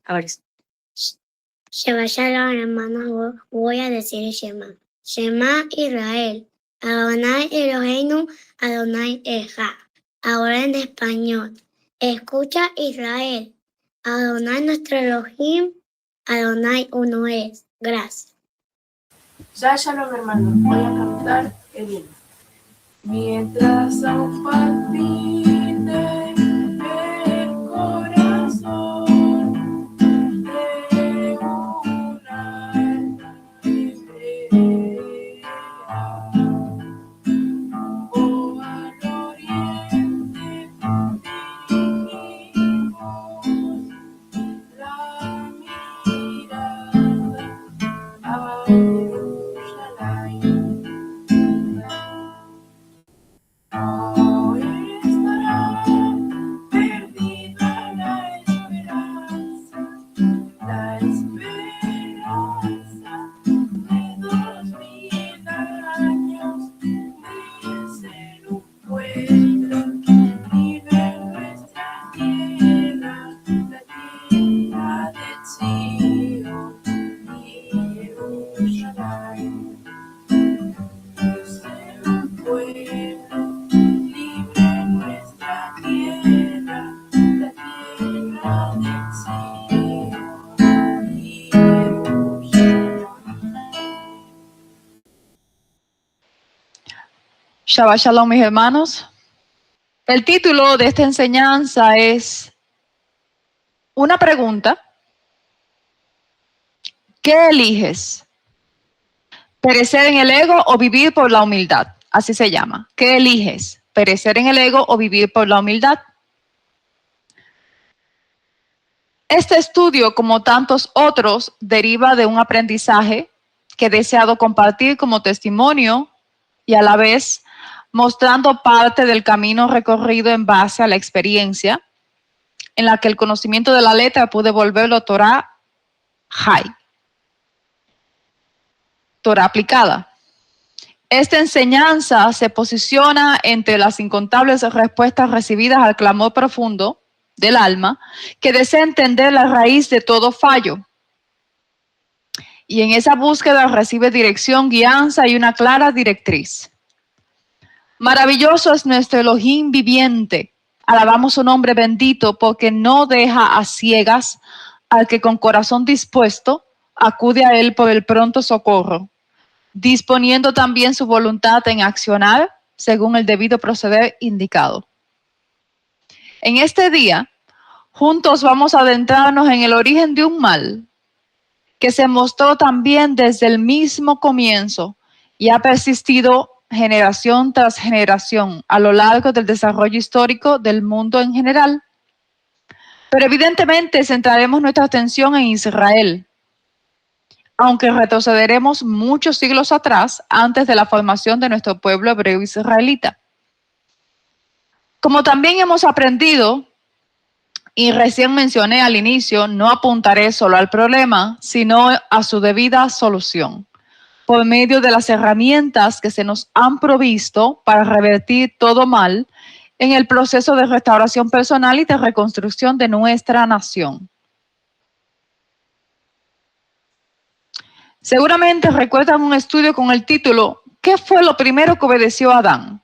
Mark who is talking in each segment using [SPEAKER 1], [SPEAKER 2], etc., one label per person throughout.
[SPEAKER 1] Ahora
[SPEAKER 2] Shabbat Shalom, hermanos, voy a decir Shema. Shema Israel, Adonai Eloheinu, Adonai Echad. Ahora en español. Escucha Israel, Adonai nuestro Elohim, Adonai uno es. Gracias.
[SPEAKER 3] Shabbat Shalom, hermanos, voy a cantar el himno. Mientras aún palpite el corazón de una alma hebrea, rumbo al oriente dirigimos la mirada a Jerusalén. No estará perdida la esperanza de 2000 años de ser un pueblo libre en nuestra tierra, la tierra de Sion y Jerusalén. De ser un pueblo libre en nuestra tierra, la tierra de Sion y Jerusalén.
[SPEAKER 4] Shabbat Shalom, mis hermanos. El título de esta enseñanza es una pregunta. ¿Qué eliges? ¿Perecer en el ego o vivir por la humildad? Así se llama. ¿Qué eliges? ¿Perecer en el ego o vivir por la humildad? Este estudio, como tantos otros, deriva de un aprendizaje que he deseado compartir como testimonio y a la vez mostrando parte del camino recorrido en base a la experiencia en la que el conocimiento de la letra pude volverlo Torah Hay, Torah aplicada. Esta enseñanza se posiciona entre las incontables respuestas recibidas al clamor profundo del alma que desea entender la raíz de todo fallo. Y en esa búsqueda recibe dirección, guianza y una clara directriz. Maravilloso es nuestro Elohim viviente. Alabamos su nombre bendito porque no deja a ciegas al que con corazón dispuesto acude a él por el pronto socorro, disponiendo también su voluntad en accionar según el debido proceder indicado. En este día, juntos vamos a adentrarnos en el origen de un mal que se mostró también desde el mismo comienzo y ha persistido generación tras generación a lo largo del desarrollo histórico del mundo en general. Pero evidentemente centraremos nuestra atención en Israel, aunque retrocederemos muchos siglos atrás antes de la formación de nuestro pueblo hebreo israelita. Como también hemos aprendido, y recién mencioné al inicio, no apuntaré solo al problema, sino a su debida solución, por medio de las herramientas que se nos han provisto para revertir todo mal en el proceso de restauración personal y de reconstrucción de nuestra nación. Seguramente recuerdan un estudio con el título ¿Qué fue lo primero que obedeció Adán?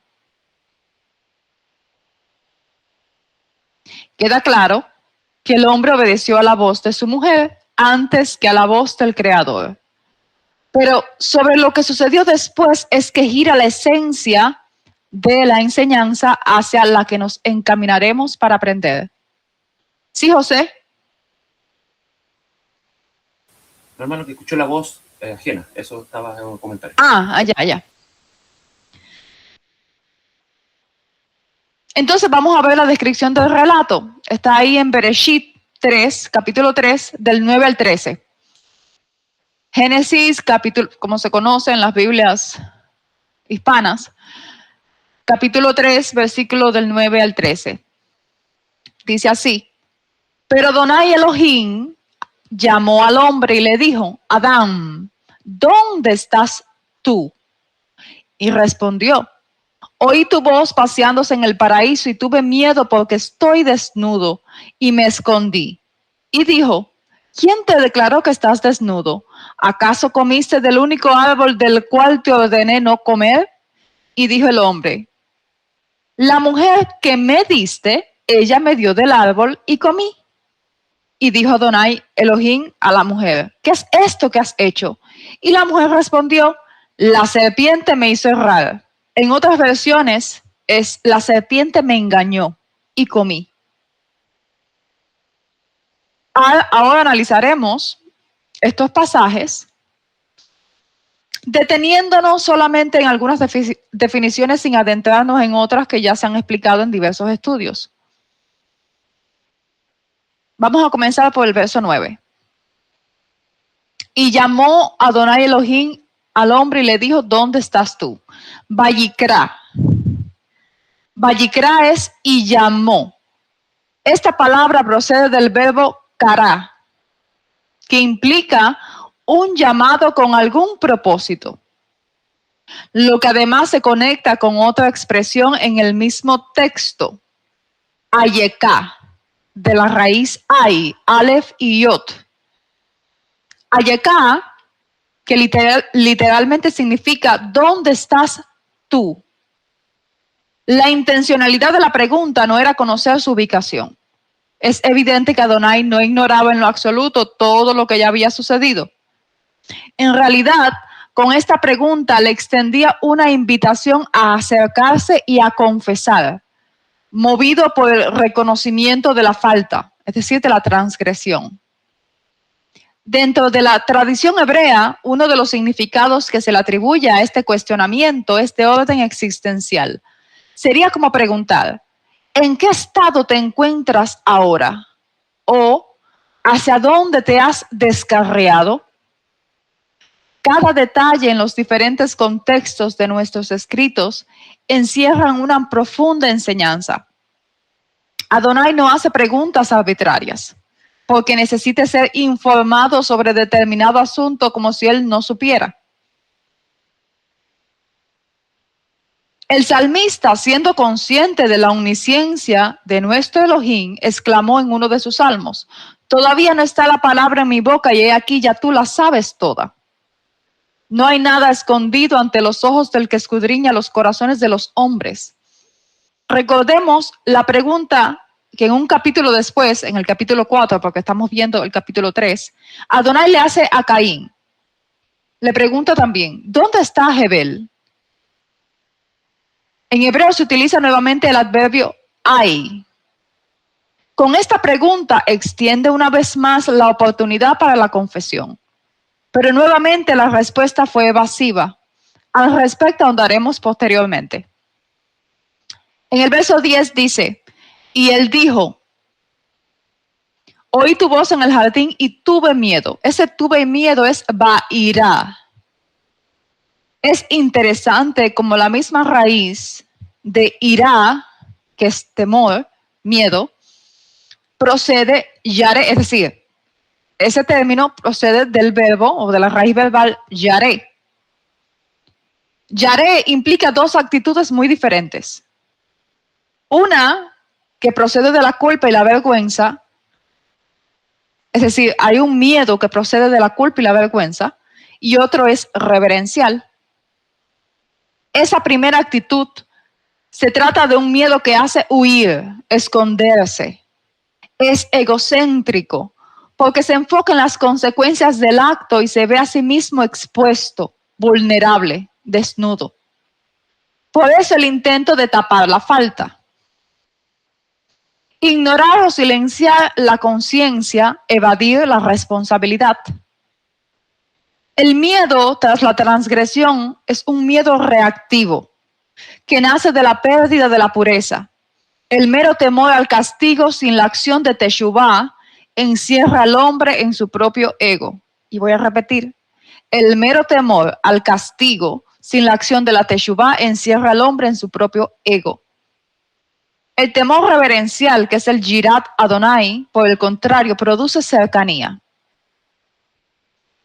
[SPEAKER 4] Queda claro que el hombre obedeció a la voz de su mujer antes que a la voz del Creador. Pero sobre lo que sucedió después es que gira la esencia de la enseñanza hacia la que nos encaminaremos para aprender. ¿Sí, José?
[SPEAKER 5] No, hermano, que escuchó la voz ajena. Eso estaba en un comentario.
[SPEAKER 4] Allá. Entonces vamos a ver la descripción del relato. Está ahí en Bereshit 3, capítulo 3, del 9 al 13. Génesis, capítulo, como se conoce en las Biblias hispanas, capítulo 3, versículo del 9 al 13. Dice así: Pero Adonai Elohim llamó al hombre y le dijo: Adán, ¿dónde estás tú? Y respondió: Oí tu voz paseándose en el paraíso y tuve miedo porque estoy desnudo y me escondí. Y dijo: ¿Quién te declaró que estás desnudo? ¿Acaso comiste del único árbol del cual te ordené no comer? Y dijo el hombre, la mujer que me diste, ella me dio del árbol y comí. Y dijo Adonai Elohim a la mujer, ¿qué es esto que has hecho? Y la mujer respondió, la serpiente me hizo errar. En otras versiones es, la serpiente me engañó y comí. Ahora analizaremos estos pasajes deteniéndonos solamente en algunas definiciones sin adentrarnos en otras que ya se han explicado en diversos estudios. Vamos a comenzar por el verso 9. Y llamó Adonai Elohim al hombre y le dijo, ¿dónde estás tú? Vayikra. Vayikra es y llamó. Esta palabra procede del verbo kara, que implica un llamado con algún propósito, lo que además se conecta con otra expresión en el mismo texto, ayeka, de la raíz ay, alef y yot. Ayeka, que literalmente significa ¿dónde estás tú? La intencionalidad de la pregunta no era conocer su ubicación. Es evidente que Adonai no ignoraba en lo absoluto todo lo que ya había sucedido. En realidad, con esta pregunta le extendía una invitación a acercarse y a confesar, movido por el reconocimiento de la falta, es decir, de la transgresión. Dentro de la tradición hebrea, uno de los significados que se le atribuye a este cuestionamiento es de orden existencial. Sería como preguntar, ¿en qué estado te encuentras ahora? ¿O hacia dónde te has descarriado? Cada detalle en los diferentes contextos de nuestros escritos encierran una profunda enseñanza. Adonai no hace preguntas arbitrarias, porque necesite ser informado sobre determinado asunto como si él no supiera. El salmista, siendo consciente de la omnisciencia de nuestro Elohim, exclamó en uno de sus salmos, todavía no está la palabra en mi boca y he aquí ya tú la sabes toda. No hay nada escondido ante los ojos del que escudriña los corazones de los hombres. Recordemos la pregunta que en un capítulo después, en el capítulo 4, porque estamos viendo el capítulo 3, Adonai le hace a Caín. Le pregunta también, ¿dónde está Jebel? En hebreo se utiliza nuevamente el adverbio hay. Con esta pregunta extiende una vez más la oportunidad para la confesión. Pero nuevamente la respuesta fue evasiva. Al respecto ahondaremos posteriormente. En el verso 10 dice, y él dijo, oí tu voz en el jardín y tuve miedo. Ese tuve miedo es ba'irá. Es interesante como la misma raíz de irá, que es temor, miedo, procede yare, es decir, ese término procede del verbo o de la raíz verbal yare. Yare implica dos actitudes muy diferentes. Una que procede de la culpa y la vergüenza, es decir, hay un miedo que procede de la culpa y la vergüenza, y otro es reverencial. Esa primera actitud se trata de un miedo que hace huir, esconderse. Es egocéntrico, porque se enfoca en las consecuencias del acto y se ve a sí mismo expuesto, vulnerable, desnudo. Por eso el intento de tapar la falta. Ignorar o silenciar la conciencia, evadir la responsabilidad. El miedo tras la transgresión es un miedo reactivo que nace de la pérdida de la pureza. El mero temor al castigo sin la acción de Teshuvah encierra al hombre en su propio ego. Y voy a repetir, el mero temor al castigo sin la acción de la Teshuvah encierra al hombre en su propio ego. El temor reverencial, que es el Yirat Adonai, por el contrario, produce cercanía.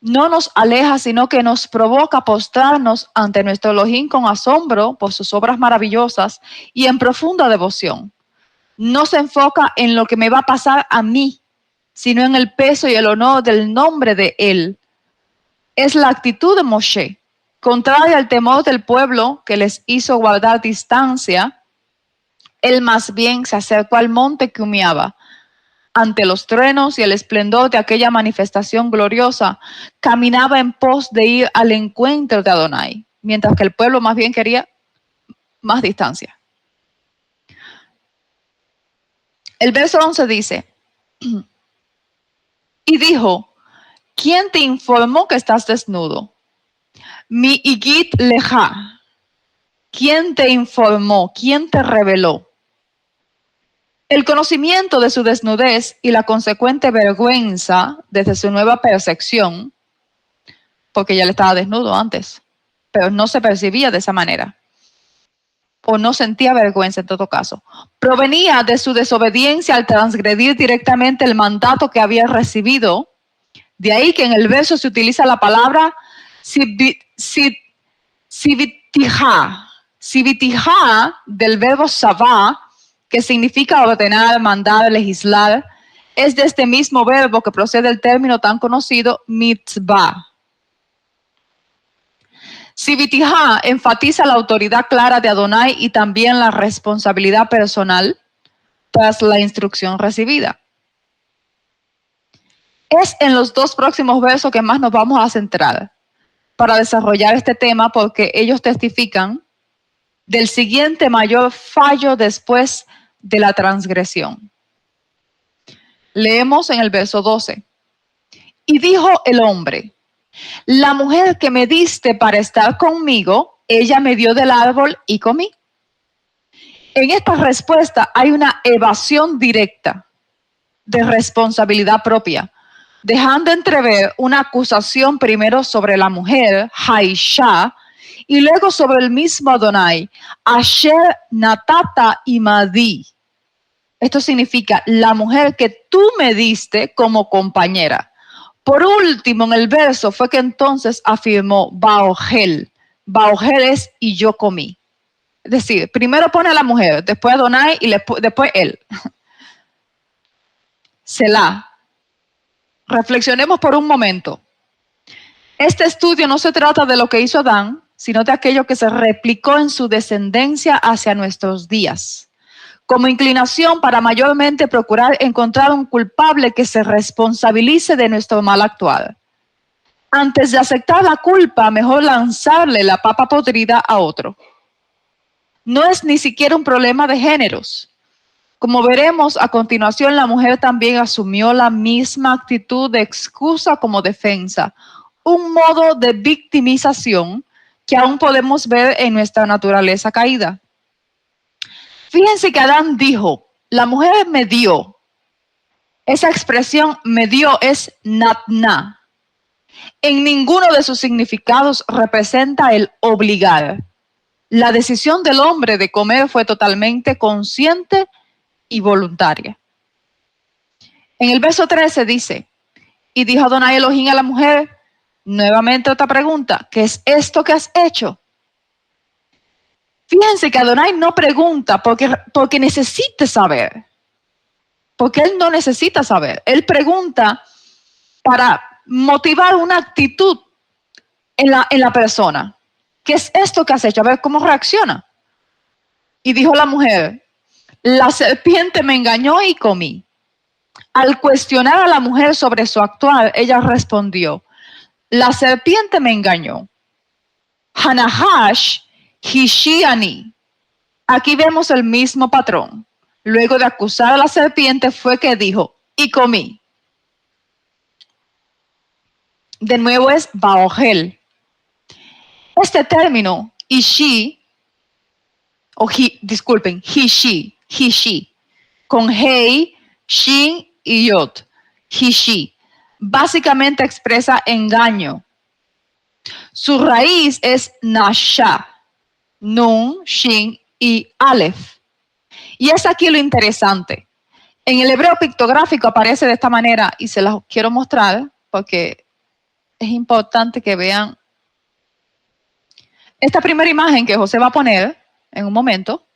[SPEAKER 4] No nos aleja, sino que nos provoca postrarnos ante nuestro Elohim con asombro por sus obras maravillosas y en profunda devoción. No se enfoca en lo que me va a pasar a mí, sino en el peso y el honor del nombre de él. Es la actitud de Moshe, contraria al temor del pueblo que les hizo guardar distancia. Él más bien se acercó al monte que humeaba. Ante los truenos y el esplendor de aquella manifestación gloriosa, caminaba en pos de ir al encuentro de Adonai, mientras que el pueblo más bien quería más distancia. El verso 11 dice, y dijo, ¿quién te informó que estás desnudo? Mi igit leja. ¿Quién te informó? ¿Quién te reveló? El conocimiento de su desnudez y la consecuente vergüenza desde su nueva percepción, porque ya él estaba desnudo antes, pero no se percibía de esa manera, o no sentía vergüenza en todo caso, provenía de su desobediencia al transgredir directamente el mandato que había recibido. De ahí que en el verso se utiliza la palabra sivitijá. Sivitijá del verbo savá, que significa ordenar, mandar, legislar, es de este mismo verbo que procede el término tan conocido mitzvah. Sivitijá enfatiza la autoridad clara de Adonai y también la responsabilidad personal tras la instrucción recibida. Es en los dos próximos versos que más nos vamos a centrar para desarrollar este tema, porque ellos testifican del siguiente mayor fallo después de la transgresión. Leemos en el verso 12. Y dijo el hombre, la mujer que me diste para estar conmigo, ella me dio del árbol y comí. En esta respuesta hay una evasión directa de responsabilidad propia, dejando entrever una acusación primero sobre la mujer, Haisha, y luego sobre el mismo Adonai, Asher Natata Imadi. Esto significa la mujer que tú me diste como compañera. Por último, en el verso fue que entonces afirmó Baogel. Baogel es y yo comí. Es decir, primero pone a la mujer, después Adonai y después él. Selah. Reflexionemos por un momento. Este estudio no se trata de lo que hizo Adán, sino de aquello que se replicó en su descendencia hacia nuestros días, como inclinación para mayormente procurar encontrar un culpable que se responsabilice de nuestro mal actuar. Antes de aceptar la culpa, mejor lanzarle la papa podrida a otro. No es ni siquiera un problema de géneros. Como veremos a continuación, la mujer también asumió la misma actitud de excusa como defensa, un modo de victimización que aún podemos ver en nuestra naturaleza caída. Fíjense que Adán dijo, la mujer me dio. Esa expresión me dio es natna. En ninguno de sus significados representa el obligar. La decisión del hombre de comer fue totalmente consciente y voluntaria. En el verso 13 dice, y dijo Adonai Elohim a la mujer, nuevamente otra pregunta, ¿qué es esto que has hecho? Fíjense que Adonai no pregunta porque necesite saber, porque él no necesita saber. Él pregunta para motivar una actitud en la persona. ¿Qué es esto que has hecho? A ver cómo reacciona. Y dijo la mujer, la serpiente me engañó y comí. Al cuestionar a la mujer sobre su actuar, ella respondió, la serpiente me engañó. Hanahash Hishiani. Aquí vemos el mismo patrón. Luego de acusar a la serpiente fue que dijo, y comí. De nuevo es Baogel. Este término, Ishi, Hishi, con Hei, Shin y Yod, Hishi, básicamente expresa engaño. Su raíz es Nasha, Nun, Shin y Aleph. Y es aquí lo interesante. En el hebreo pictográfico aparece de esta manera y se las quiero mostrar porque es importante que vean esta primera imagen que José va a poner en un momento.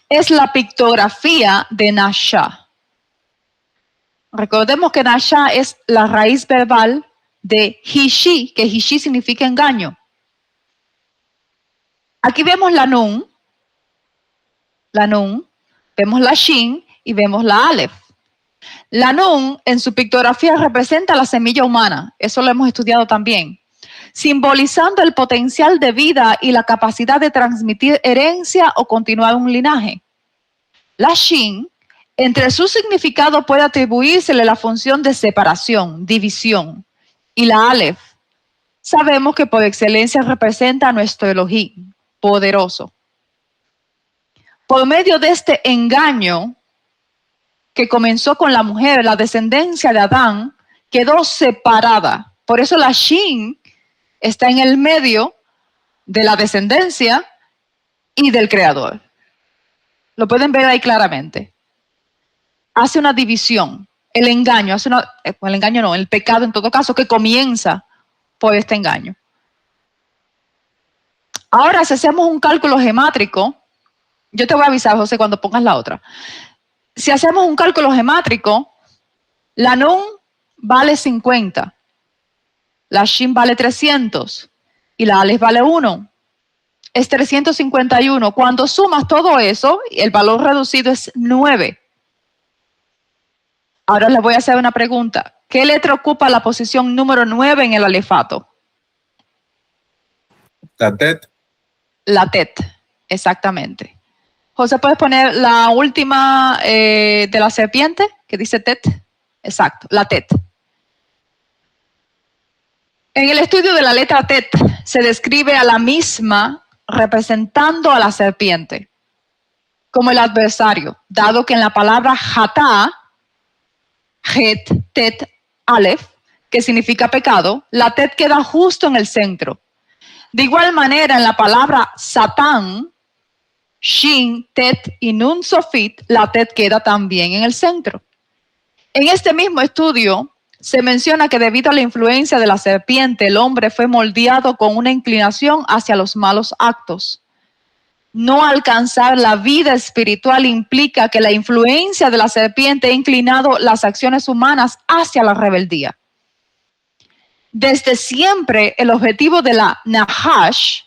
[SPEAKER 4] Es la pictografía de Nasha. Recordemos que Nasha es la raíz verbal de Hishi, que Hishi significa engaño. Aquí vemos la Nun, vemos la Shin y vemos la Aleph. La Nun en su pictografía representa la semilla humana, eso lo hemos estudiado también, simbolizando el potencial de vida y la capacidad de transmitir herencia o continuar un linaje. La Shin, entre su significado puede atribuírsele la función de separación, división, y la Aleph, sabemos que por excelencia representa a nuestro Elohim, poderoso. Por medio de este engaño que comenzó con la mujer, la descendencia de Adán quedó separada. Por eso la Shin está en el medio de la descendencia y del Creador. Lo pueden ver ahí claramente. Hace una división. El engaño, el pecado en todo caso, que comienza por este engaño. Ahora, si hacemos un cálculo gemátrico, yo te voy a avisar, José, cuando pongas la otra. Si hacemos un cálculo gemátrico, la Nun vale 50, la Shin vale 300 y la Aleph vale 1. Es 351. Cuando sumas todo eso, el valor reducido es 9. Ahora les voy a hacer una pregunta. ¿Qué letra ocupa la posición número 9 en el alefato?
[SPEAKER 1] La Tet.
[SPEAKER 4] La Tet, exactamente. José, ¿puedes poner la última de la serpiente que dice Tet? Exacto, la Tet. En el estudio de la letra Tet se describe a la misma representando a la serpiente como el adversario, dado que en la palabra Hatá, Het, Tet, Aleph, que significa pecado, la Tet queda justo en el centro. De igual manera, en la palabra Satán, Shin, Tet y Nun Sofit, la Tet queda también en el centro. En este mismo estudio se menciona que debido a la influencia de la serpiente, el hombre fue moldeado con una inclinación hacia los malos actos. No alcanzar la vida espiritual implica que la influencia de la serpiente ha inclinado las acciones humanas hacia la rebeldía. Desde siempre, el objetivo de la Nahash,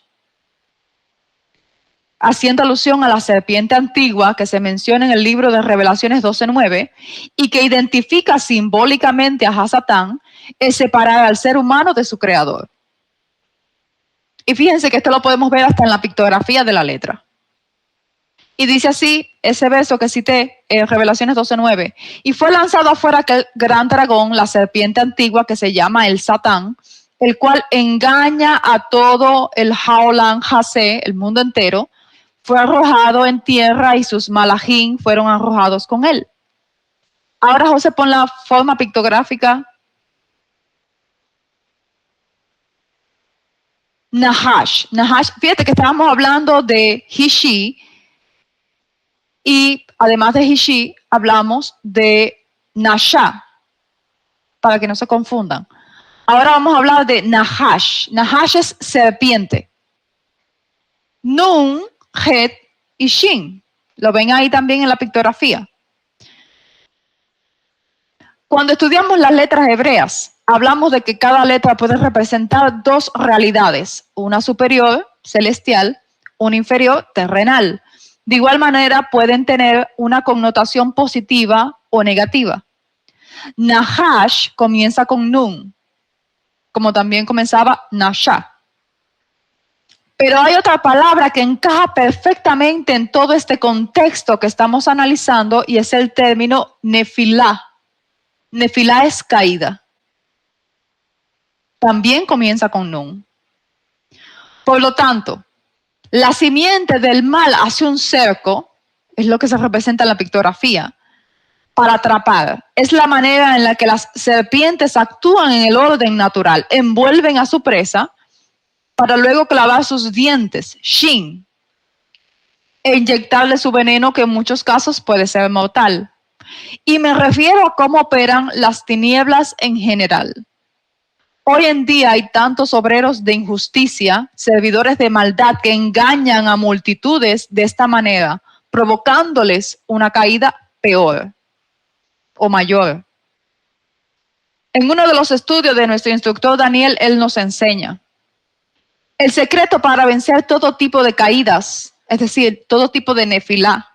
[SPEAKER 4] haciendo alusión a la serpiente antigua que se menciona en el libro de Revelaciones 12:9 y que identifica simbólicamente a Hasatán, es separar al ser humano de su creador. Y fíjense que esto lo podemos ver hasta en la pictografía de la letra. Y dice así, ese verso que cité en Revelaciones 12:9, y fue lanzado afuera aquel gran dragón, la serpiente antigua que se llama el Satán, el cual engaña a todo el Haolam Hasé, el mundo entero, fue arrojado en tierra y sus malachim fueron arrojados con él. Ahora, José, pon la forma pictográfica. Nahash. Nahash, fíjate que estábamos hablando de Hishi y además de Hishi hablamos de Nasha, para que no se confundan. Ahora vamos a hablar de Nahash. Nahash es serpiente. Nun, Het y Shin. Lo ven ahí también en la pictografía. Cuando estudiamos las letras hebreas, hablamos de que cada letra puede representar dos realidades, una superior, celestial, una inferior, terrenal. De igual manera, pueden tener una connotación positiva o negativa. Nahash comienza con Nun, como también comenzaba Nasha. Pero hay otra palabra que encaja perfectamente en todo este contexto que estamos analizando y es el término Nefilá. Nefilá es caída. También comienza con Nun. Por lo tanto, la simiente del mal hacia un cerco, es lo que se representa en la pictografía, para atrapar. Es la manera en la que las serpientes actúan en el orden natural, envuelven a su presa para luego clavar sus dientes, Shin, e inyectarle su veneno que en muchos casos puede ser mortal. Y me refiero a cómo operan las tinieblas en general. Hoy en día hay tantos obreros de injusticia, servidores de maldad que engañan a multitudes de esta manera, provocándoles una caída peor o mayor. En uno de los estudios de nuestro instructor Daniel, él nos enseña el secreto para vencer todo tipo de caídas, es decir, todo tipo de nefilá,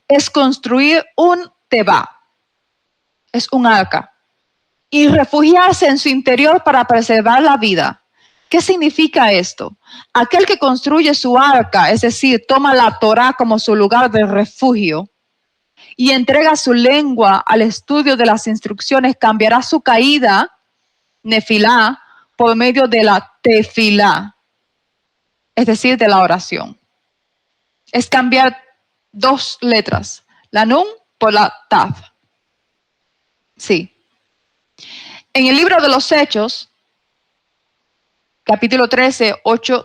[SPEAKER 4] es construir un teba, es un arca, y refugiarse en su interior para preservar la vida. ¿Qué significa esto? Aquel que construye su arca, es decir, toma la Torá como su lugar de refugio y entrega su lengua al estudio de las instrucciones, cambiará su caída, nefilá, por medio de la tefilá, es decir, de la oración. Es cambiar dos letras, la nun por la taf. Sí. En el libro de los Hechos, capítulo 13,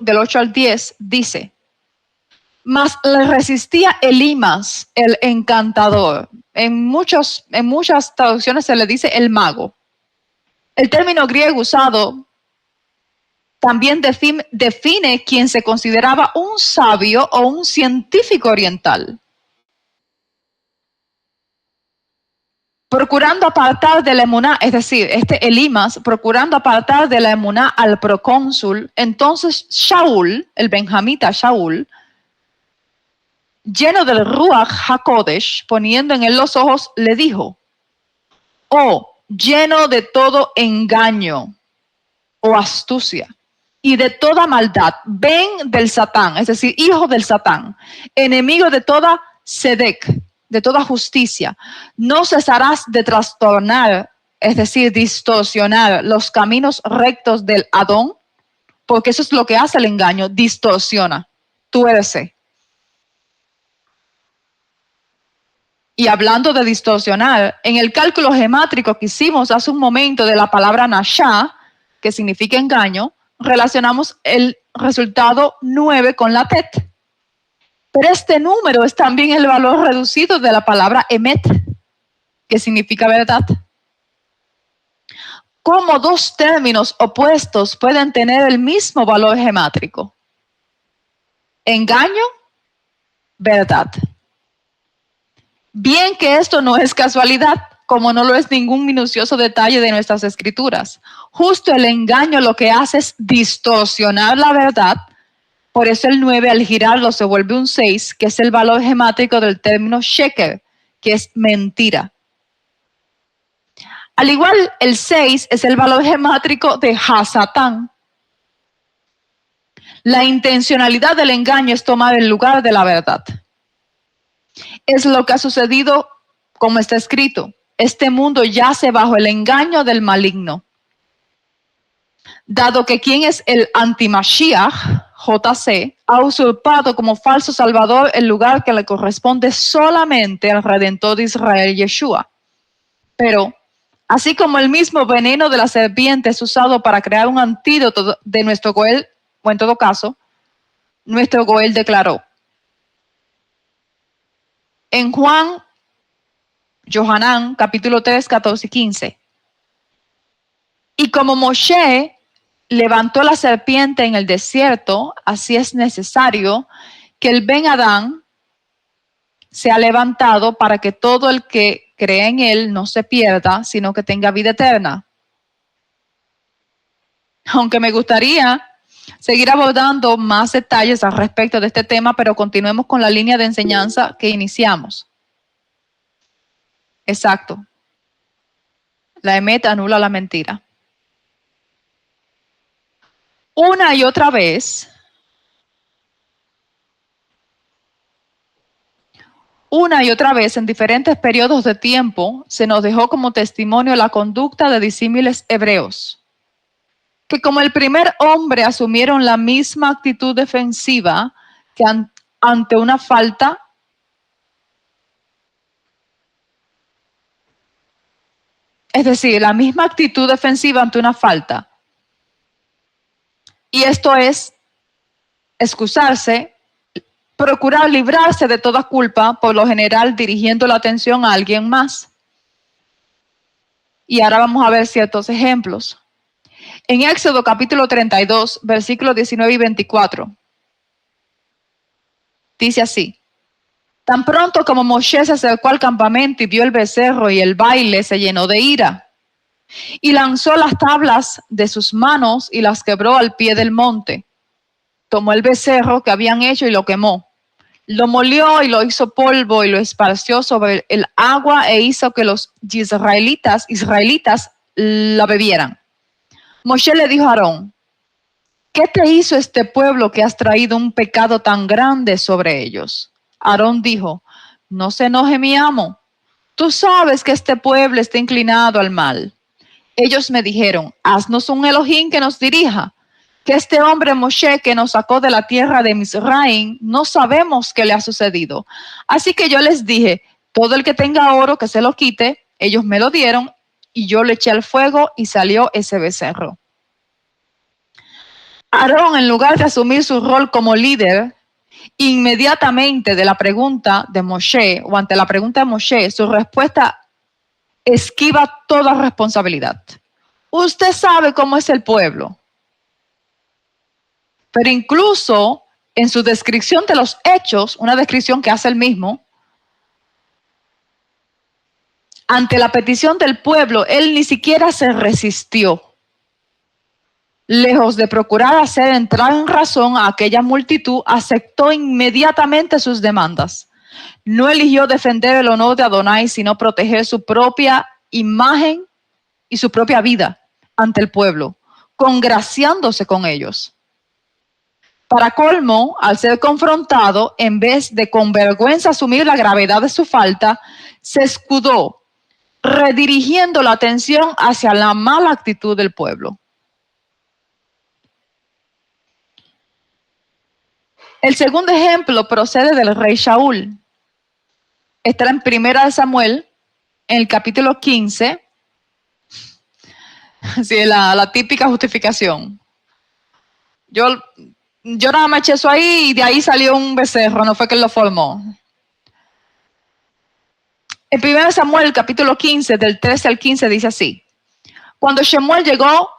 [SPEAKER 4] del 8 al 10, dice: mas le resistía Elimas, el encantador. En muchas traducciones se le dice el mago. El término griego usado también define quien se consideraba un sabio o un científico oriental. Procurando apartar de la emuná, es decir, Elimas, procurando apartar de la emuná al procónsul, entonces Shaul, el benjamita Shaul, lleno del Ruach HaKodesh, poniendo en él los ojos, le dijo: oh, lleno de todo engaño o astucia y de toda maldad, ven del Satán, es decir, hijo del Satán, enemigo de toda Sedec, de toda justicia, no cesarás de trastornar, es decir, distorsionar los caminos rectos del Adón, porque eso es lo que hace el engaño, distorsiona, tuerce. Y hablando de distorsionar, en el cálculo gemátrico que hicimos hace un momento de la palabra Nashá, que significa engaño, relacionamos el resultado 9 con la tet. Pero este número es también el valor reducido de la palabra emet, que significa verdad. ¿Cómo dos términos opuestos pueden tener el mismo valor gemátrico? Engaño, verdad. Bien que esto no es casualidad, como no lo es ningún minucioso detalle de nuestras escrituras. Justo el engaño lo que hace es distorsionar la verdad. Por eso el 9 al girarlo se vuelve un 6, que es el valor gemátrico del término sheker, que es mentira. Al igual, el 6 es el valor gemátrico de Hasatán. La intencionalidad del engaño es tomar el lugar de la verdad. Es lo que ha sucedido, como está escrito: este mundo yace bajo el engaño del maligno. Dado que quien es el anti-Mashiach, JC, ha usurpado como falso salvador el lugar que le corresponde solamente al Redentor de Israel, Yeshua. Pero, así como el mismo veneno de la serpiente es usado para crear un antídoto de nuestro Goel, o en todo caso, nuestro Goel declaró en Juan, Yohanan, capítulo 3, 14 y 15. Y como Moshe levantó la serpiente en el desierto, así es necesario que el Ben Adán sea levantado para que todo el que cree en él no se pierda, sino que tenga vida eterna. Aunque me gustaría seguir abordando más detalles al respecto de este tema, pero continuemos con la línea de enseñanza que iniciamos. Exacto. La emet anula la mentira. Una y otra vez, en diferentes periodos de tiempo, se nos dejó como testimonio la conducta de disímiles hebreos, que como el primer hombre asumieron la misma actitud defensiva que ante una falta, es decir, la misma actitud defensiva ante una falta. Y esto es excusarse, procurar librarse de toda culpa, por lo general dirigiendo la atención a alguien más. Y ahora vamos a ver ciertos ejemplos. En Éxodo capítulo 32, versículos 19 y 24, dice así: tan pronto como Moshe se acercó al campamento y vio el becerro y el baile, se llenó de ira. y lanzó las tablas de sus manos y las quebró al pie del monte. Tomó el becerro que habían hecho y lo quemó. Lo molió y lo hizo polvo y lo esparció sobre el agua e hizo que los israelitas la bebieran. Moshe le dijo a Aarón, ¿qué te hizo este pueblo que has traído un pecado tan grande sobre ellos? Aarón dijo, no se enoje mi amo. Tú sabes que este pueblo está inclinado al mal. Ellos me dijeron, haznos un Elohim que nos dirija. Que este hombre Moshe que nos sacó de la tierra de Misraim, no sabemos qué le ha sucedido. Así que yo les dije, todo el que tenga oro que se lo quite. Ellos me lo dieron y yo le eché al fuego y salió ese becerro. Aarón, en lugar de asumir su rol como líder, inmediatamente de la pregunta de Moshe, o ante la pregunta de Moshe, su respuesta esquiva toda responsabilidad. Usted sabe cómo es el pueblo. Pero incluso en su descripción de los hechos, una descripción que hace él mismo, ante la petición del pueblo, él ni siquiera se resistió. Lejos de procurar hacer entrar en razón a aquella multitud, aceptó inmediatamente sus demandas. No eligió defender el honor de Adonai, sino proteger su propia imagen y su propia vida ante el pueblo, congraciándose con ellos. Para colmo, al ser confrontado, en vez de con vergüenza asumir la gravedad de su falta, se escudó, redirigiendo la atención hacia la mala actitud del pueblo. El segundo ejemplo procede del rey Shaul. Está en 1 Samuel, en el capítulo 15. Sí, la típica justificación. Yo nada más eché eso ahí y de ahí salió un becerro, no fue que él lo formó. En 1 Samuel, capítulo 15, del 13 al 15, dice así. Cuando Shemuel llegó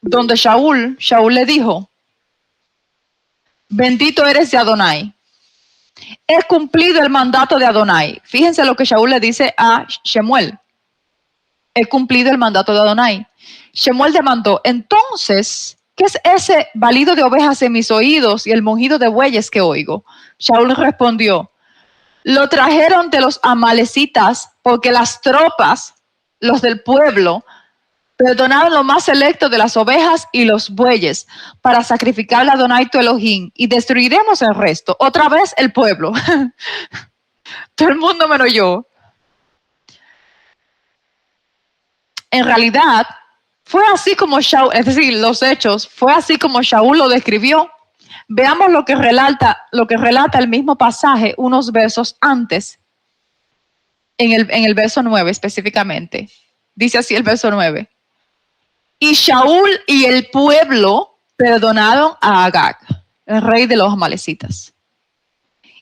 [SPEAKER 4] donde Shaul le dijo, bendito eres de Adonai. He cumplido el mandato de Adonai. Fíjense lo que Shaul le dice a Shemuel. He cumplido el mandato de Adonai. Shemuel demandó, entonces, ¿qué es ese balido de ovejas en mis oídos y el mugido de bueyes que oigo? Shaul respondió, lo trajeron de los amalecitas porque las tropas, los del pueblo, perdonaron lo más selecto de las ovejas y los bueyes para sacrificarle a Adonai tu Elohim y destruiremos el resto. Otra vez el pueblo. Todo el mundo menos yo. En realidad, fue así como Shaul, es decir, los hechos, fue así como Shaul lo describió. Veamos lo que relata el mismo pasaje unos versos antes, en el verso 9 específicamente. Dice así el verso 9. Y Shaul y el pueblo perdonaron a Agag, el rey de los amalecitas.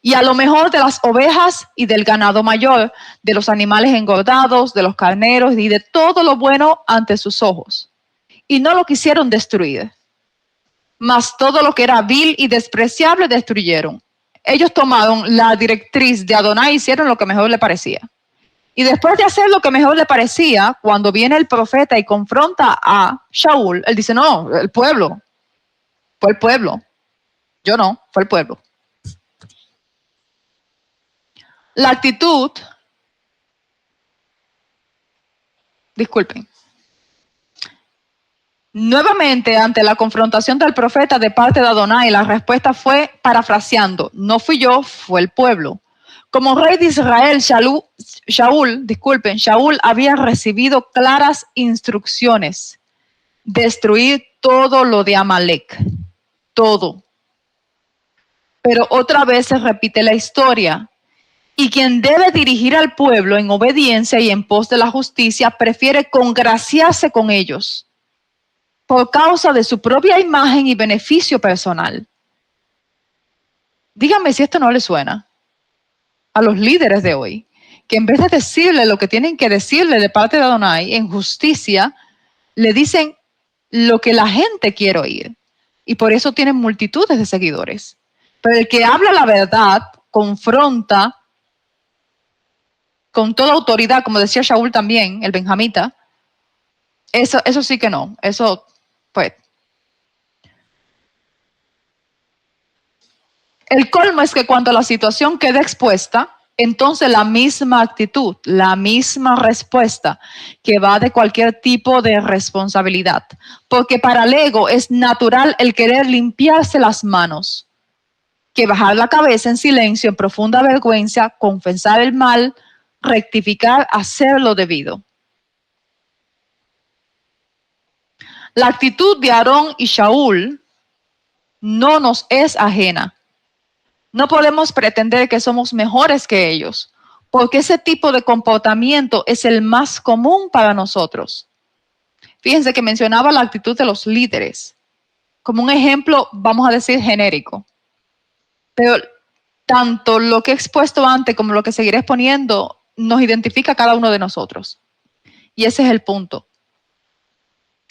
[SPEAKER 4] Y a lo mejor de las ovejas y del ganado mayor, de los animales engordados, de los carneros y de todo lo bueno ante sus ojos. Y no lo quisieron destruir. Mas todo lo que era vil y despreciable destruyeron. Ellos tomaron la directriz de Adonai y hicieron lo que mejor le parecía. Y después de hacer lo que mejor le parecía, cuando viene el profeta y confronta a Shaul, él dice, no, el pueblo. Fue el pueblo. Yo no, fue el pueblo. La actitud, disculpen, nuevamente ante la confrontación del profeta de parte de Adonai, la respuesta fue parafraseando, no fui yo, fue el pueblo. Como rey de Israel, Shaul había recibido claras instrucciones, destruir todo lo de Amalek, todo. Pero otra vez se repite la historia. Y quien debe dirigir al pueblo en obediencia y en pos de la justicia prefiere congraciarse con ellos por causa de su propia imagen y beneficio personal. Díganme si esto no le suena a los líderes de hoy, que en vez de decirle lo que tienen que decirle de parte de Adonai en justicia, le dicen lo que la gente quiere oír. Y por eso tienen multitudes de seguidores. Pero el que habla la verdad, confronta con toda autoridad, como decía Shaul también, el benjamita, Eso sí que no. Eso, pues. El colmo es que cuando la situación queda expuesta, entonces la misma actitud, la misma respuesta que va de cualquier tipo de responsabilidad. Porque para el ego es natural el querer limpiarse las manos, que bajar la cabeza en silencio, en profunda vergüenza, confesar el mal, rectificar, hacer lo debido. La actitud de Aarón y Shaul no nos es ajena. No podemos pretender que somos mejores que ellos, porque ese tipo de comportamiento es el más común para nosotros. Fíjense que mencionaba la actitud de los líderes, como un ejemplo, vamos a decir, genérico. Pero tanto lo que he expuesto antes como lo que seguiré exponiendo nos identifica a cada uno de nosotros. Y ese es el punto.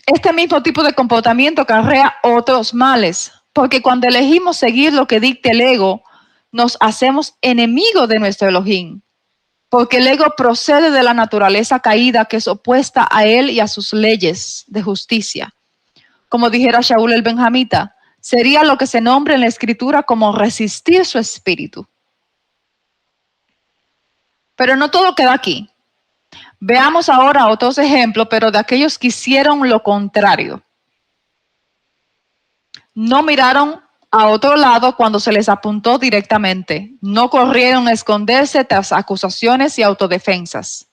[SPEAKER 4] Este mismo tipo de comportamiento acarrea otros males, porque cuando elegimos seguir lo que dicta el ego, nos hacemos enemigos de nuestro Elohim, porque el ego procede de la naturaleza caída que es opuesta a él y a sus leyes de justicia. Como dijera Shaul el Benjamita, sería lo que se nombra en la escritura como resistir su espíritu. Pero no todo queda aquí. Veamos ahora otros ejemplos, pero de aquellos que hicieron lo contrario. No miraron a otro lado cuando se les apuntó directamente. No corrieron a esconderse tras acusaciones y autodefensas.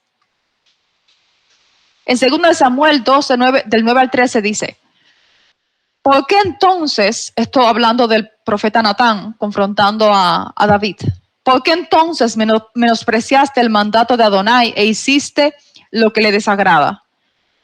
[SPEAKER 4] En 2 Samuel 12, del 9 al 13 dice, ¿por qué entonces, esto hablando del profeta Natán, confrontando a David, ¿por qué entonces menospreciaste el mandato de Adonai e hiciste lo que le desagrada?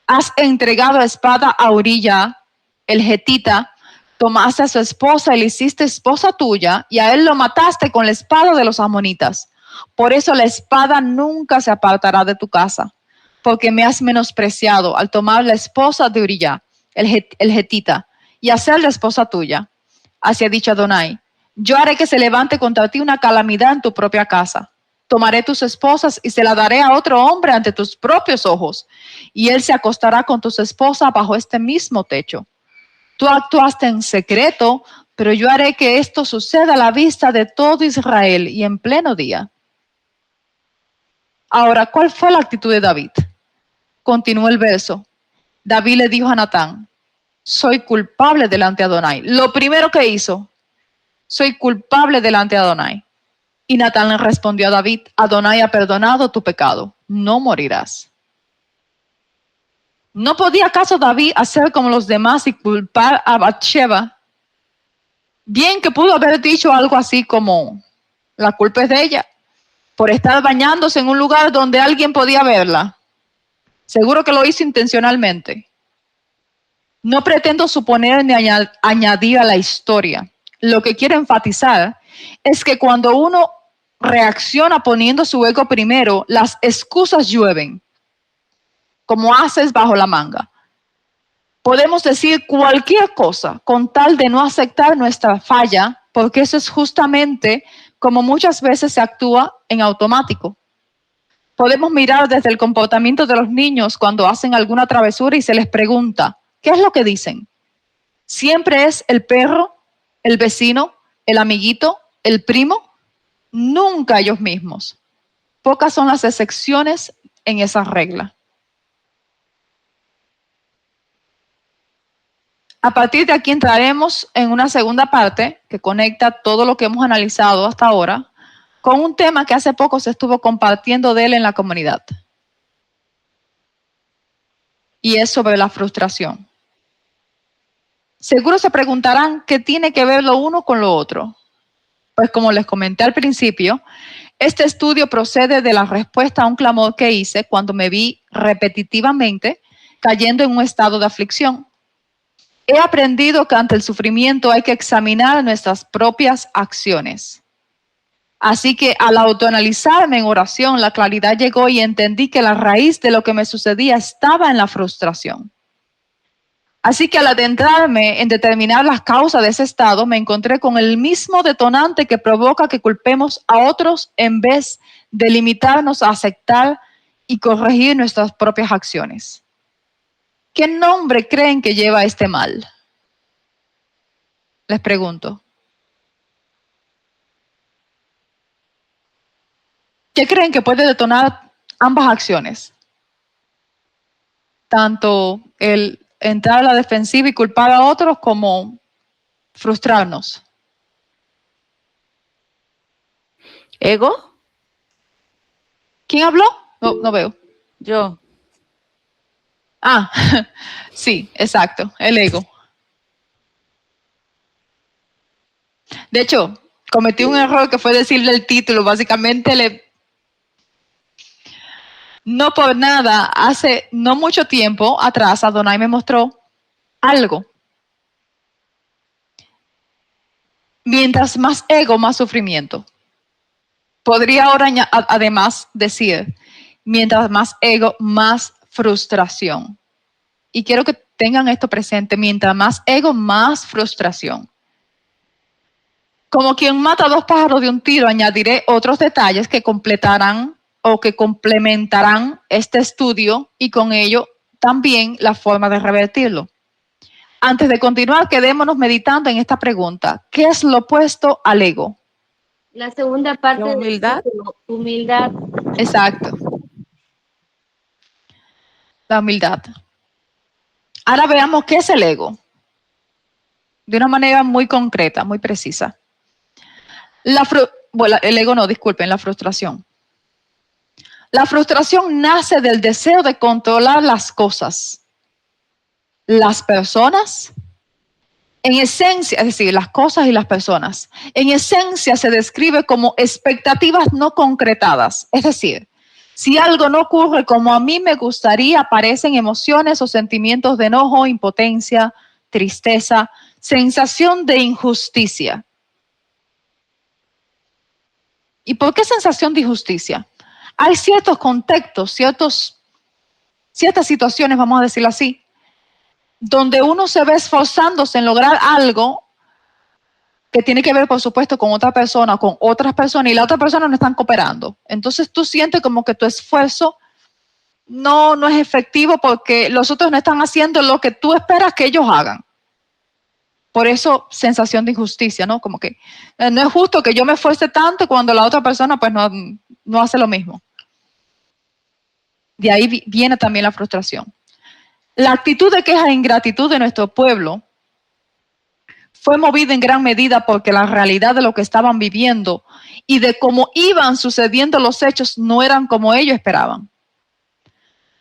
[SPEAKER 4] Has entregado espada a Uría, el getita, tomaste a su esposa y le hiciste esposa tuya, y a él lo mataste con la espada de los amonitas. Por eso la espada nunca se apartará de tu casa, porque me has menospreciado al tomar la esposa de Uría, el getita, y hacerla esposa tuya. Así ha dicho Adonai, yo haré que se levante contra ti una calamidad en tu propia casa. Tomaré tus esposas y se la daré a otro hombre ante tus propios ojos, y él se acostará con tus esposas bajo este mismo techo. Tú actuaste en secreto, pero yo haré que esto suceda a la vista de todo Israel y en pleno día. Ahora, ¿cuál fue la actitud de David? Continúa el verso. David le dijo a Natán, soy culpable delante de Adonai. Lo primero que hizo, soy culpable delante de Adonai. Y Natán le respondió a David, Adonai ha perdonado tu pecado, no morirás. ¿No podía acaso David hacer como los demás y culpar a Bathsheba? Bien que pudo haber dicho algo así como, la culpa es de ella, por estar bañándose en un lugar donde alguien podía verla. Seguro que lo hizo intencionalmente. No pretendo suponer ni añadir a la historia. Lo que quiero enfatizar es que cuando uno reacciona poniendo su ego primero, las excusas llueven, como haces bajo la manga. Podemos decir cualquier cosa con tal de no aceptar nuestra falla, porque eso es justamente como muchas veces se actúa en automático. Podemos mirar desde el comportamiento de los niños cuando hacen alguna travesura y se les pregunta, ¿qué es lo que dicen? Siempre es el perro, el vecino, el amiguito, el primo, nunca ellos mismos. Pocas son las excepciones en esa regla. A partir de aquí entraremos en una segunda parte que conecta todo lo que hemos analizado hasta ahora con un tema que hace poco se estuvo compartiendo de él en la comunidad. Y es sobre la frustración. Seguro se preguntarán qué tiene que ver lo uno con lo otro. Pues como les comenté al principio, este estudio procede de la respuesta a un clamor que hice cuando me vi repetitivamente cayendo en un estado de aflicción. He aprendido que ante el sufrimiento hay que examinar nuestras propias acciones. Así que al autoanalizarme en oración, la claridad llegó y entendí que la raíz de lo que me sucedía estaba en la frustración. Así que al adentrarme en determinar las causas de ese estado, me encontré con el mismo detonante que provoca que culpemos a otros en vez de limitarnos a aceptar y corregir nuestras propias acciones. ¿Qué nombre creen que lleva este mal? Les pregunto. ¿Qué creen que puede detonar ambas acciones? Tanto el entrar a la defensiva y culpar a otros como frustrarnos.
[SPEAKER 1] ¿Ego?
[SPEAKER 4] ¿Quién habló? No veo.
[SPEAKER 1] Yo.
[SPEAKER 4] Ah, sí, exacto, el ego. De hecho, cometí un error que fue decirle el título. Básicamente, no por nada, hace no mucho tiempo atrás, Adonai me mostró algo. Mientras más ego, más sufrimiento. Podría ahora además decir, mientras más ego, más frustración. Y quiero que tengan esto presente, mientras más ego, más frustración. Como quien mata 2 pájaros de un tiro, añadiré otros detalles que completarán o que complementarán este estudio y con ello también la forma de revertirlo. Antes de continuar, quedémonos meditando en esta pregunta. ¿Qué es lo opuesto al ego?
[SPEAKER 6] La segunda parte
[SPEAKER 1] La humildad.
[SPEAKER 6] del título, humildad.
[SPEAKER 4] Exacto. La humildad. Ahora veamos qué es el ego. De una manera muy concreta, muy precisa. El ego no, disculpen, la frustración. La frustración nace del deseo de controlar las cosas, las personas, en esencia, es decir, las cosas y las personas. En esencia se describe como expectativas no concretadas. Es decir, si algo no ocurre como a mí me gustaría, aparecen emociones o sentimientos de enojo, impotencia, tristeza, sensación de injusticia. ¿Y por qué sensación de injusticia? Hay ciertos contextos, ciertas situaciones, vamos a decirlo así, donde uno se ve esforzándose en lograr algo que tiene que ver, por supuesto, con otra persona, con otras personas, y la otra persona no están cooperando. Entonces tú sientes como que tu esfuerzo no es efectivo porque los otros no están haciendo lo que tú esperas que ellos hagan. Por eso, sensación de injusticia, ¿no? Como que no es justo que yo me esfuerce tanto cuando la otra persona pues no hace lo mismo. De ahí viene también la frustración. La actitud de queja e ingratitud de nuestro pueblo fue movida en gran medida porque la realidad de lo que estaban viviendo y de cómo iban sucediendo los hechos no eran como ellos esperaban.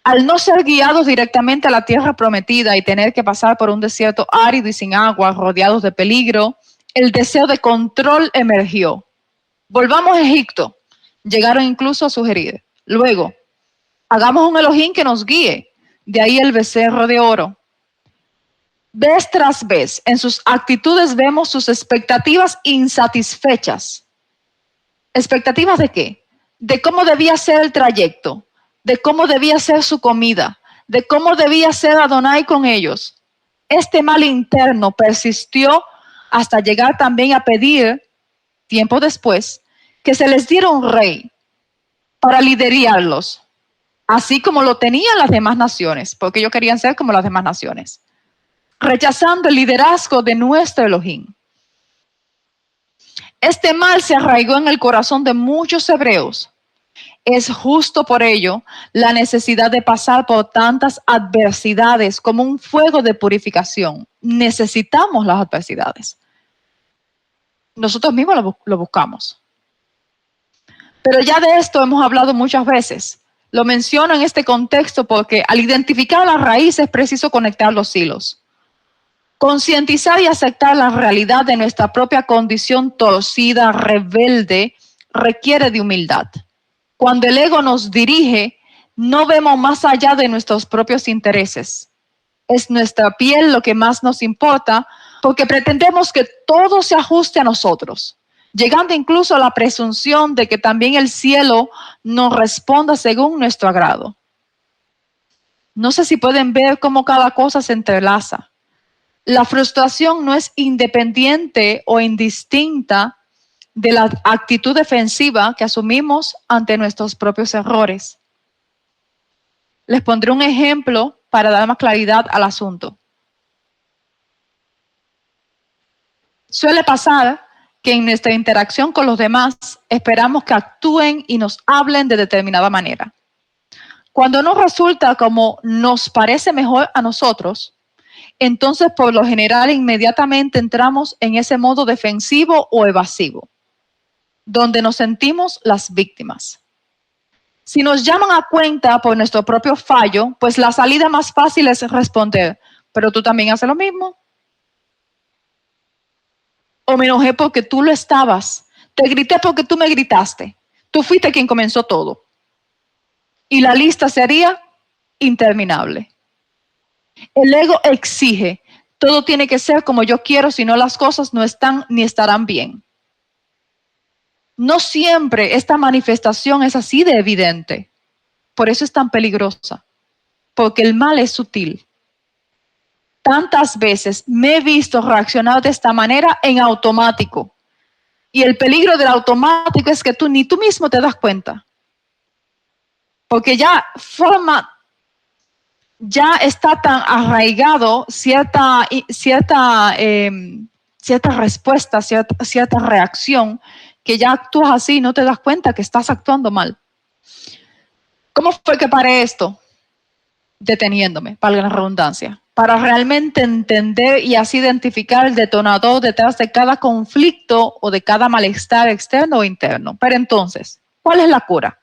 [SPEAKER 4] Al no ser guiados directamente a la tierra prometida y tener que pasar por un desierto árido y sin agua, rodeados de peligro, el deseo de control emergió. Volvamos a Egipto. Llegaron incluso a sugerir. Luego, hagamos un Elohim que nos guíe. De ahí el becerro de oro. Vez tras vez, en sus actitudes vemos sus expectativas insatisfechas. ¿Expectativas de qué? De cómo debía ser el trayecto, de cómo debía ser su comida, de cómo debía ser Adonai con ellos. Este mal interno persistió hasta llegar también a pedir, tiempo después, que se les diera un rey para liderarlos, así como lo tenían las demás naciones, porque ellos querían ser como las demás naciones, rechazando el liderazgo de nuestro Elohim. Este mal se arraigó en el corazón de muchos hebreos. Es justo por ello la necesidad de pasar por tantas adversidades como un fuego de purificación. Necesitamos las adversidades. Nosotros mismos lo buscamos. Pero ya de esto hemos hablado muchas veces. Lo menciono en este contexto porque al identificar la raíz es preciso conectar los hilos. Concientizar y aceptar la realidad de nuestra propia condición torcida, rebelde, requiere de humildad. Cuando el ego nos dirige, no vemos más allá de nuestros propios intereses. Es nuestra piel lo que más nos importa porque pretendemos que todo se ajuste a nosotros, llegando incluso a la presunción de que también el cielo nos responda según nuestro agrado. No sé si pueden ver cómo cada cosa se entrelaza. La frustración no es independiente o indistinta de la actitud defensiva que asumimos ante nuestros propios errores. Les pondré un ejemplo para dar más claridad al asunto. Suele pasar que en nuestra interacción con los demás esperamos que actúen y nos hablen de determinada manera. Cuando no resulta como nos parece mejor a nosotros, entonces por lo general inmediatamente entramos en ese modo defensivo o evasivo, donde nos sentimos las víctimas. Si nos llaman a cuenta por nuestro propio fallo, pues la salida más fácil es responder, pero tú también haces lo mismo. O me enojé porque tú lo estabas. Te grité porque tú me gritaste. Tú fuiste quien comenzó todo. Y la lista sería interminable. El ego exige, todo tiene que ser como yo quiero, si no las cosas no están ni estarán bien. No siempre esta manifestación es así de evidente. Por eso es tan peligrosa. Porque el mal es sutil. Tantas veces me he visto reaccionar de esta manera en automático. Y el peligro del automático es que ni tú mismo te das cuenta. Porque ya está tan arraigado cierta respuesta, cierta reacción, que ya actúas así y no te das cuenta que estás actuando mal. ¿Cómo fue que paré esto? Deteniéndome, valga la redundancia, para realmente entender y así identificar el detonador detrás de cada conflicto o de cada malestar externo o interno. Pero entonces, ¿cuál es la cura?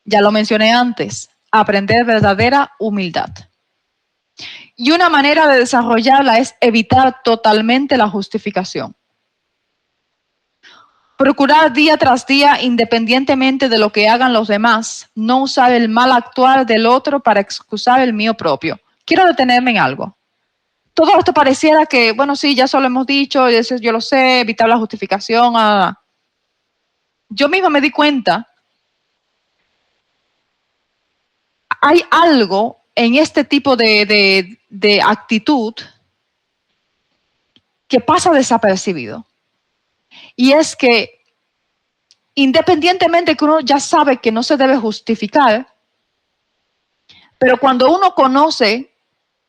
[SPEAKER 4] Ya lo mencioné antes, aprender verdadera humildad. Y una manera de desarrollarla es evitar totalmente la justificación. Procurar día tras día, independientemente de lo que hagan los demás, no usar el mal actuar del otro para excusar el mío propio. Quiero detenerme en algo. Todo esto pareciera que, bueno, sí, ya solo hemos dicho, eso yo lo sé, evitar la justificación. Yo misma me di cuenta, hay algo en este tipo de actitud que pasa desapercibido. Y es que, independientemente que uno ya sabe que no se debe justificar, pero cuando uno conoce,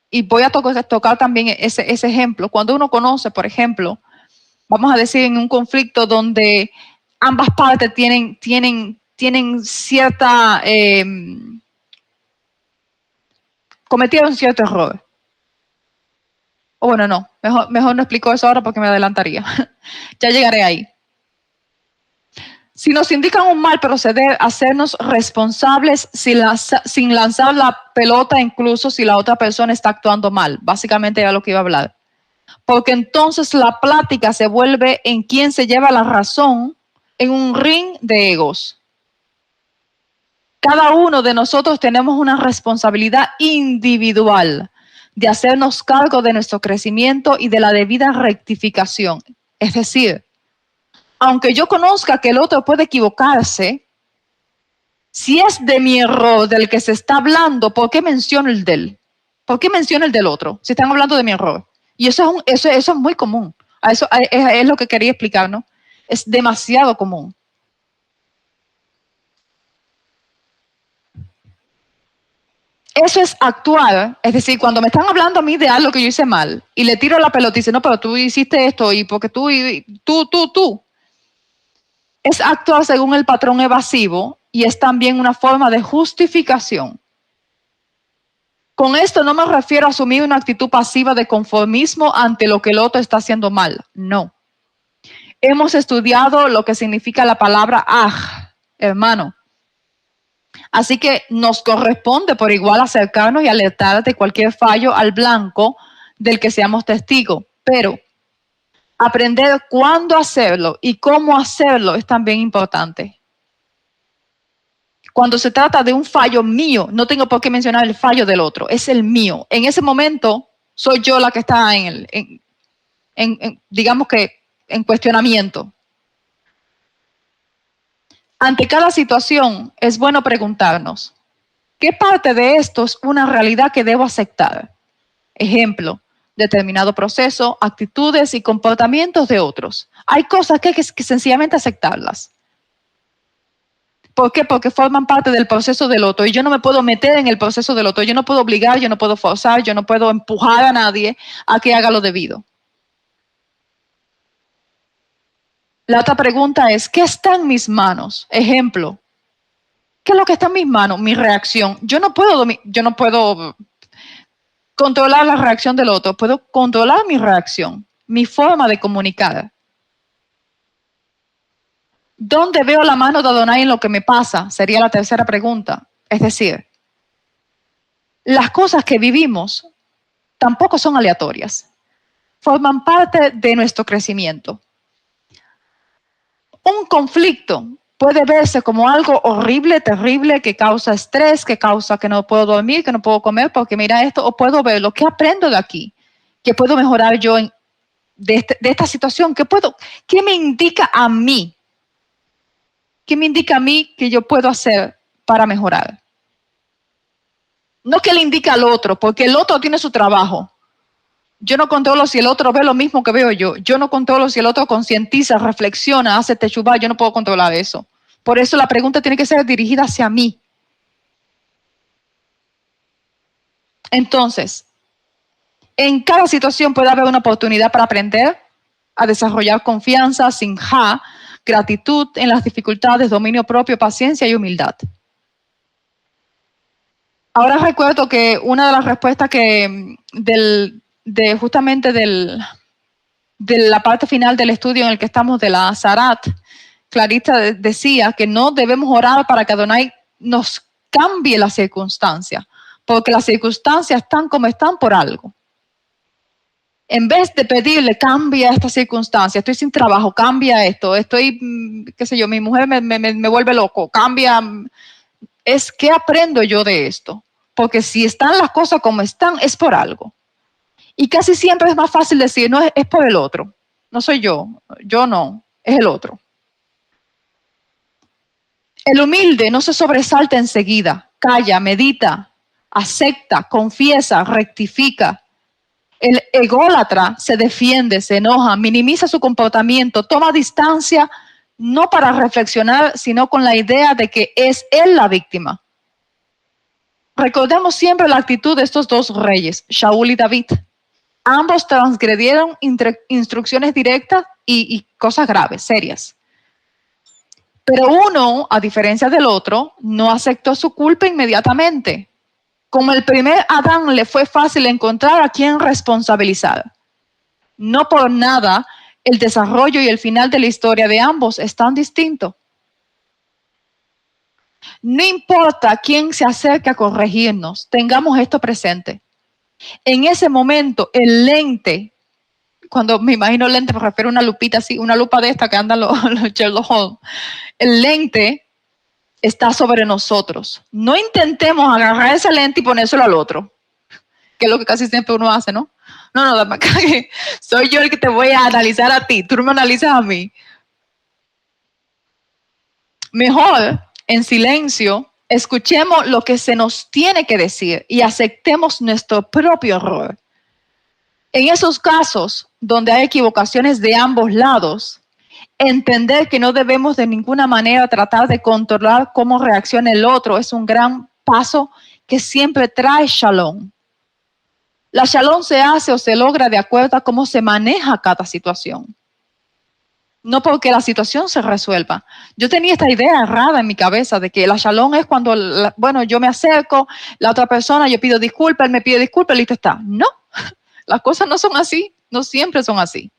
[SPEAKER 4] y voy a tocar también ese ejemplo, cuando uno conoce, por ejemplo, vamos a decir en un conflicto donde ambas partes tienen cierta, cometieron cierto error. O bueno, no, mejor no explico eso ahora porque me adelantaría. Ya llegaré ahí. Si nos indican un mal proceder, hacernos responsables sin lanzar la pelota, incluso si la otra persona está actuando mal. Básicamente era lo que iba a hablar. Porque entonces la plática se vuelve en quien se lleva la razón en un ring de egos. Cada uno de nosotros tenemos una responsabilidad individual de hacernos cargo de nuestro crecimiento y de la debida rectificación. Es decir, aunque yo conozca que el otro puede equivocarse, si es de mi error del que se está hablando, ¿por qué menciono el de él? ¿Por qué menciono el del otro? Si están hablando de mi error. Y eso es muy común. Eso es lo que quería explicar, ¿no? Es demasiado común. Eso es actuar, es decir, cuando me están hablando a mí de algo que yo hice mal y le tiro la pelota y dice, no, pero tú hiciste esto y porque tú. Es actuar según el patrón evasivo y es también una forma de justificación. Con esto no me refiero a asumir una actitud pasiva de conformismo ante lo que el otro está haciendo mal, no. Hemos estudiado lo que significa la palabra hermano. Así que nos corresponde por igual acercarnos y alertar de cualquier fallo al blanco del que seamos testigos. Pero aprender cuándo hacerlo y cómo hacerlo es también importante. Cuando se trata de un fallo mío, no tengo por qué mencionar el fallo del otro, es el mío. En ese momento soy yo la que está digamos que en cuestionamiento. Ante cada situación es bueno preguntarnos, ¿qué parte de esto es una realidad que debo aceptar? Ejemplo, determinado proceso, actitudes y comportamientos de otros. Hay cosas que hay que sencillamente aceptarlas. ¿Por qué? Porque forman parte del proceso del otro y yo no me puedo meter en el proceso del otro. Yo no puedo obligar, yo no puedo forzar, yo no puedo empujar a nadie a que haga lo debido. La otra pregunta es, ¿qué está en mis manos? Ejemplo, ¿qué es lo que está en mis manos? Mi reacción. Yo no puedo controlar la reacción del otro, puedo controlar mi reacción, mi forma de comunicar. ¿Dónde veo la mano de Adonai en lo que me pasa? Sería la tercera pregunta. Es decir, las cosas que vivimos tampoco son aleatorias. Forman parte de nuestro crecimiento. Un conflicto puede verse como algo horrible, terrible, que causa estrés, que causa que no puedo dormir, que no puedo comer porque mira esto, o puedo ver lo que aprendo de aquí, que puedo mejorar yo de esta situación, ¿qué me indica a mí? ¿Qué me indica a mí que yo puedo hacer para mejorar? No que le indica al otro, porque el otro tiene su trabajo. Yo no controlo si el otro ve lo mismo que veo yo. Yo no controlo si el otro concientiza, reflexiona, hace techubá. Yo no puedo controlar eso. Por eso la pregunta tiene que ser dirigida hacia mí. Entonces, en cada situación puede haber una oportunidad para aprender a desarrollar confianza, sinjá, gratitud en las dificultades, dominio propio, paciencia y humildad. Ahora recuerdo que una de las respuestas justamente de la parte final del estudio en el que estamos de la Zarat, Clarita decía que no debemos orar para que Adonai nos cambie las circunstancias, porque las circunstancias están como están por algo. En vez de pedirle, cambia esta circunstancia, estoy sin trabajo, cambia esto, qué sé yo, mi mujer me vuelve loco, cambia, es ¿qué aprendo yo de esto? Porque si están las cosas como están, es por algo. Y casi siempre es más fácil decir, no, es por el otro, no soy yo no, es el otro. El humilde no se sobresalta enseguida, calla, medita, acepta, confiesa, rectifica. El ególatra se defiende, se enoja, minimiza su comportamiento, toma distancia, no para reflexionar, sino con la idea de que es él la víctima. Recordemos siempre la actitud de estos dos reyes, Shaul y David. Ambos transgredieron instrucciones directas y cosas graves, serias. Pero uno, a diferencia del otro, no aceptó su culpa inmediatamente. Como el primer Adán le fue fácil encontrar a quien responsabilizar. No por nada, el desarrollo y el final de la historia de ambos es tan distinto. No importa quién se acerque a corregirnos, tengamos esto presente. En ese momento, el lente, cuando me imagino lente, me refiero a una lupita así, una lupa de esta que andan los Sherlock Holmes. El lente está sobre nosotros. No intentemos agarrar ese lente y ponérselo al otro, que es lo que casi siempre uno hace, ¿no? No, dame acá que soy yo el que te voy a analizar a ti, tú no me analizas a mí. Mejor, en silencio, escuchemos lo que se nos tiene que decir y aceptemos nuestro propio error. En esos casos donde hay equivocaciones de ambos lados, entender que no debemos de ninguna manera tratar de controlar cómo reacciona el otro es un gran paso que siempre trae shalom. La shalom se hace o se logra de acuerdo a cómo se maneja cada situación. No porque la situación se resuelva. Yo tenía esta idea errada en mi cabeza de que la shalom es cuando, yo me acerco, la otra persona, yo pido disculpas, él me pide disculpas, listo está. No, las cosas no son así, no siempre son así.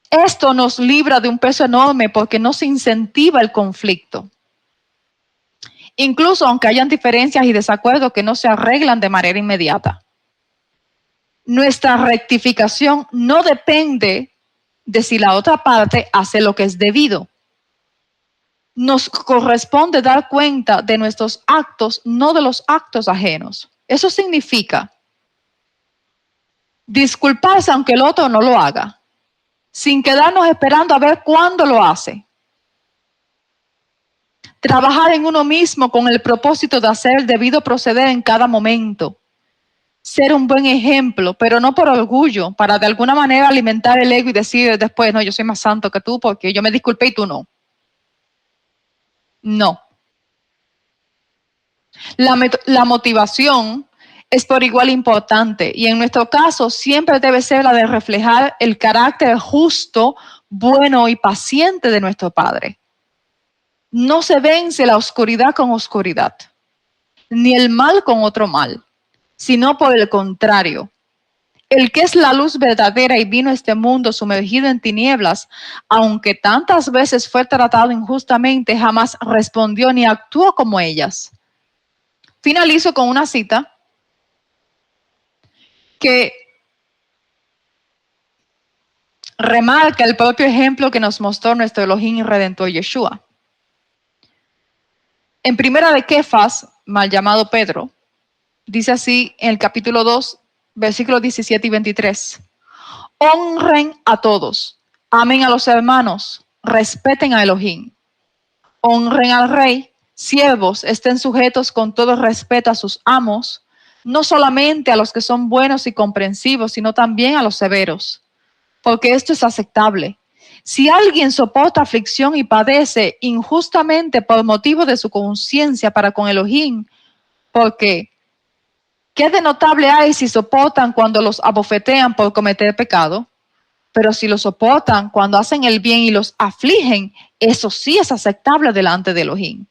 [SPEAKER 4] Esto nos libra de un peso enorme porque no se incentiva el conflicto. Incluso aunque hayan diferencias y desacuerdos que no se arreglan de manera inmediata. Nuestra rectificación no depende de si la otra parte hace lo que es debido. Nos corresponde dar cuenta de nuestros actos, no de los actos ajenos. Eso significa disculparse aunque el otro no lo haga, sin quedarnos esperando a ver cuándo lo hace. Trabajar en uno mismo con el propósito de hacer el debido proceder en cada momento. ser un buen ejemplo, pero no por orgullo, para de alguna manera alimentar el ego y decir después, no, yo soy más santo que tú porque yo me disculpé y tú no. No. La motivación es por igual importante y en nuestro caso siempre debe ser la de reflejar el carácter justo, bueno y paciente de nuestro Padre. No se vence la oscuridad con oscuridad, ni el mal con otro mal, sino por el contrario. El que es la luz verdadera y vino a este mundo sumergido en tinieblas, aunque tantas veces fue tratado injustamente, jamás respondió ni actuó como ellas. Finalizo con una cita que remarca el propio ejemplo que nos mostró nuestro Elohim y Redentor Yeshua. En primera de Kefas, mal llamado Pedro, dice así en el capítulo 2, versículos 17 y 23. Honren a todos, amen a los hermanos, respeten a Elohim. Honren al rey, siervos, estén sujetos con todo respeto a sus amos, no solamente a los que son buenos y comprensivos, sino también a los severos, porque esto es aceptable. Si alguien soporta aflicción y padece injustamente por motivo de su conciencia para con Elohim, porque ¿qué de notable hay si soportan cuando los abofetean por cometer pecado? Pero si los soportan cuando hacen el bien y los afligen, eso sí es aceptable delante de Elohim.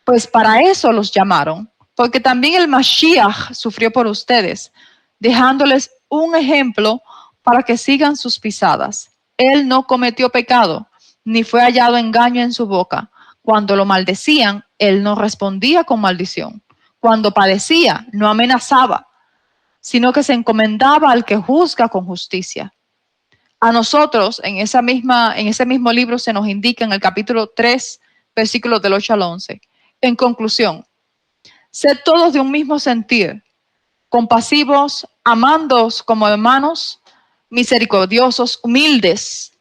[SPEAKER 4] Pues para eso los llamaron, porque también el Mashiach sufrió por ustedes, dejándoles un ejemplo para que sigan sus pisadas. Él no cometió pecado, ni fue hallado engaño en su boca. Cuando lo maldecían, él no respondía con maldición. Cuando padecía, no amenazaba, sino que se encomendaba al que juzga con justicia. A nosotros, en ese mismo libro se nos indica en el capítulo 3, versículos del 8 al 11. En conclusión, sed todos de un mismo sentir, compasivos, amándoos como hermanos, misericordiosos, humildes,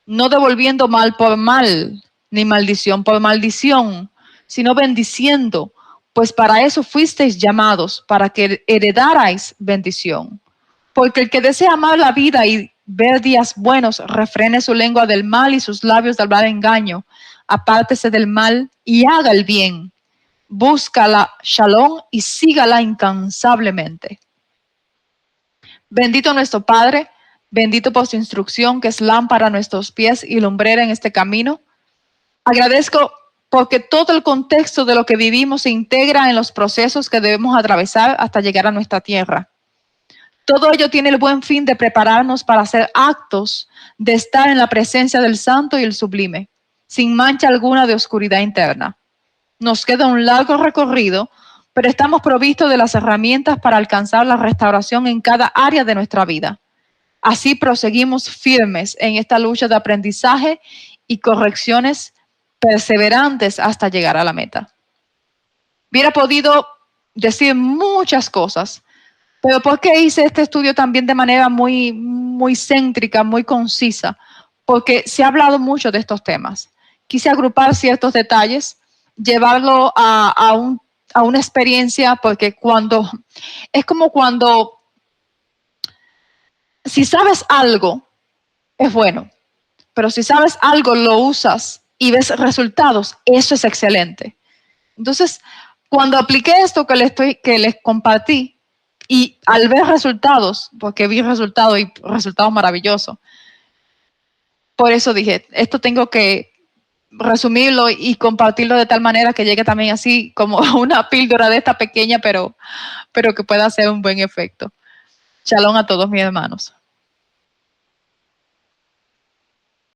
[SPEAKER 4] no devolviendo mal por mal, ni maldición por maldición, sino bendiciendo, pues para eso fuisteis llamados, para que heredarais bendición. Porque el que desea amar la vida y ver días buenos, refrene su lengua del mal y sus labios de hablar engaño. Apártese del mal y haga el bien. Búscala, shalom, y sígala incansablemente. Bendito nuestro Padre, bendito por su instrucción, que es lámpara a nuestros pies y lumbrera en este camino. Agradezco porque todo el contexto de lo que vivimos se integra en los procesos que debemos atravesar hasta llegar a nuestra tierra. Todo ello tiene el buen fin de prepararnos para hacer actos de estar en la presencia del Santo y el Sublime, sin mancha alguna de oscuridad interna. Nos queda un largo recorrido, pero estamos provistos de las herramientas para alcanzar la restauración en cada área de nuestra vida. Así proseguimos firmes en esta lucha de aprendizaje y correcciones perseverantes hasta llegar a la meta. Hubiera podido decir muchas cosas, pero ¿por qué hice este estudio también de manera muy céntrica, muy concisa? Porque se ha hablado mucho de estos temas. Quise agrupar ciertos detalles, llevarlo a una experiencia, porque es como cuando, si sabes algo, es bueno, pero si sabes algo, lo usas y ves resultados, eso es excelente. Entonces, cuando apliqué esto que les compartí, y al ver resultados, porque vi resultados y resultados maravillosos, por eso dije, esto tengo que resumirlo y compartirlo de tal manera que llegue también así como una píldora de esta pequeña, pero que pueda hacer un buen efecto. Shalom a todos mis hermanos.